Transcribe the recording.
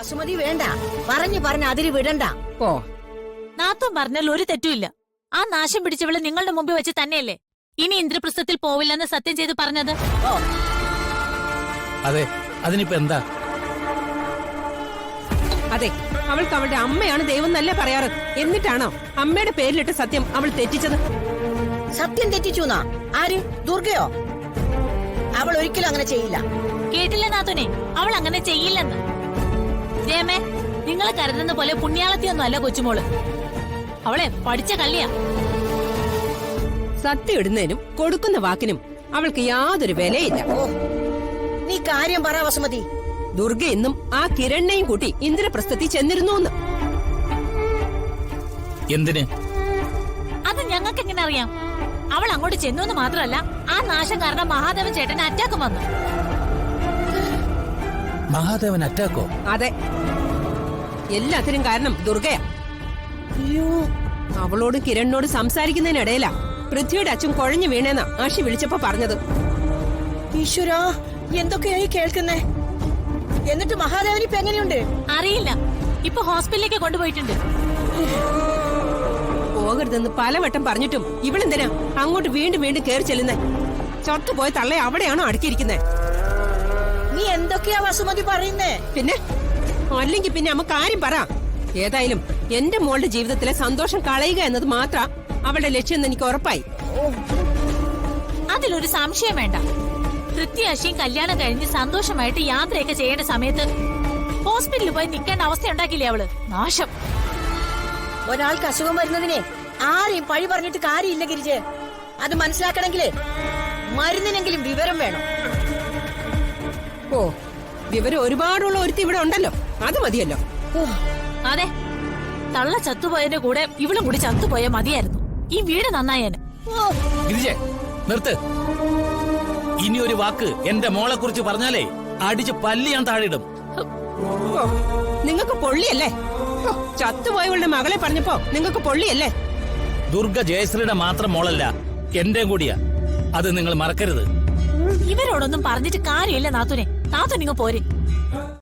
വസുമതി വേണ്ട, പറഞ്ഞ് അതിര് വിടണ്ട. ഓ, നാത്തും പറഞ്ഞാൽ ഒരു തെറ്റുമില്ല. ആ നാശം പിടിച്ചവള് നിങ്ങളുടെ മുമ്പിൽ വെച്ച് തന്നെയല്ലേ ഇനി ഇന്ദ്രപ്രസ്ഥത്തിൽ പോവില്ലെന്ന് സത്യം ചെയ്ത് പറഞ്ഞത്? ഓ, അതെ, അതിനിപ്പോ എന്താ? അതെ, അവൾക്ക് അവളുടെ അമ്മയാണ് ദൈവം എന്നല്ലേ പറയാറ്. എന്നിട്ടാണോ അമ്മയുടെ പേരിലിട്ട് സത്യം അവൾ തെറ്റിച്ചത്? സത്യം തെറ്റിച്ചുന്നാ? ആര്? ദുർഗയോ? അവൾ ഒരിക്കലും അങ്ങനെ ചെയ്യില്ല. കേട്ടില്ല നാത്തുനെ, അവൾ അങ്ങനെ ചെയ്യില്ലെന്ന്. ജയമേ, നിങ്ങൾ കരുതുന്ന പോലെ പുണ്യാളത്തിയൊന്നും അല്ല കൊച്ചുമോള്. അവളെ പഠിച്ച കള്ളിയാ. സത്യം ഇടുന്നതിനും കൊടുക്കുന്ന വാക്കിനും അവൾക്ക് യാതൊരു വിലയില്ല. ഓ, നീ കാര്യം പറ വസുമതി. ദുർഗ ഇന്നും ആ കിരണിനെയും കൂട്ടി ഇന്ദ്രപ്രസ്ഥത്തിൽ ചെന്നിരുന്നു. എന്തിന്? അത് ഞങ്ങൾക്ക് എങ്ങനെ അറിയാം? അവൾ അങ്ങോട്ട് ചെന്നു എന്ന് മാത്രമല്ല, ആ നാശം കാരണം മഹാദേവൻ ചേട്ടന് അറ്റാക്ക് വന്നു. മഹാദേവൻ അറ്റാക്കോ? അതെ, എല്ലാത്തിനും കാരണം ദുർഗയാ. അയ്യോ, അവളോട് കിരണിനോട് സംസാരിക്കുന്നതിനിടയിലാ പൃഥ്വിയുടെ അച്ഛൻ കുഴഞ്ഞു വീണേന്നാ ആഷി വിളിച്ചപ്പോ പറഞ്ഞത്. ഈശ്വരാ, എന്തൊക്കെയായി കേൾക്കുന്നേ? എന്നിട്ട് മഹാദേവൻ ഇപ്പൊ എങ്ങനെയുണ്ട്? അറിയില്ല, ഇപ്പൊ ഹോസ്പിറ്റലിലേക്ക് കൊണ്ടുപോയിട്ടുണ്ട്. പോകരുതെന്ന് പലവട്ടം പറഞ്ഞിട്ടും ഇവളെന്തിനാ അങ്ങോട്ട് വീണ്ടും വീണ്ടും കയറി ചെല്ലുന്നേ? ചത്തുപോയ തള്ളെ അവിടെയാണോ അടക്കിയിരിക്കുന്നേ? നീ എന്തൊക്കെയാ വസുമതി പറയുന്നേ? പിന്നെ അല്ലെങ്കിൽ പിന്നെ അമ്മ കാര്യം പറ. ഏതായാലും എന്റെ മോളുടെ ജീവിതത്തിലെ സന്തോഷം കളയുക എന്നത് മാത്ര അവളുടെ ലക്ഷ്യം എന്ന് എനിക്ക് ഉറപ്പായി. അതിലൊരു സംശയം വേണ്ട. കൃത്യശയും കല്യാണം കഴിഞ്ഞ് സന്തോഷമായിട്ട് യാത്രയൊക്കെ ചെയ്യേണ്ട സമയത്ത് ഹോസ്പിറ്റലിൽ പോയി നിൽക്കേണ്ട അവസ്ഥ ഉണ്ടാക്കില്ലേ അവള്? നാശം. ഒരാൾക്ക് അസുഖം വരുന്നതിനെ ആരെയും പഴി പറഞ്ഞിട്ട് കാര്യമില്ല ഗിരിജെ. അത് മനസ്സിലാക്കണമെങ്കിലേ മരുന്നിനെങ്കിലും വിവരം വേണം. ഓ, വിവരം ഒരുപാടുള്ള ഒരുത്തി ഇവിടെ ഉണ്ടല്ലോ, അത് മതിയല്ലോ. അതെ, തള്ള ചത്തുപോയതിന്റെ കൂടെ ഇവളും കൂടി ചത്തുപോയ മതിയായിരുന്നു. ഈ വീട് നന്നായേന്. ഗിരിജെ, നിർത്ത്. ഇനി ഒരു വാക്ക് എന്റെ മോളെ കുറിച്ച് പറഞ്ഞാലേ അടിച്ച് പല്ലി ഞാൻ താഴെയിടും. നിങ്ങൾക്ക് പൊള്ളിയല്ലേ? ചത്തുപോയവളുടെ മകളെ പറഞ്ഞപ്പോ നിങ്ങൾക്ക് പൊള്ളിയല്ലേ? ദുർഗ ജയശ്രീയുടെ മാത്രം മോളല്ല, എന്റെ കൂടിയാ. അത് നിങ്ങൾ മറക്കരുത്. ഇവരോടൊന്നും പറഞ്ഞിട്ട് കാര്യമില്ല നാത്തുനെ. നാത്തു നിങ്ങൾ പോരെ.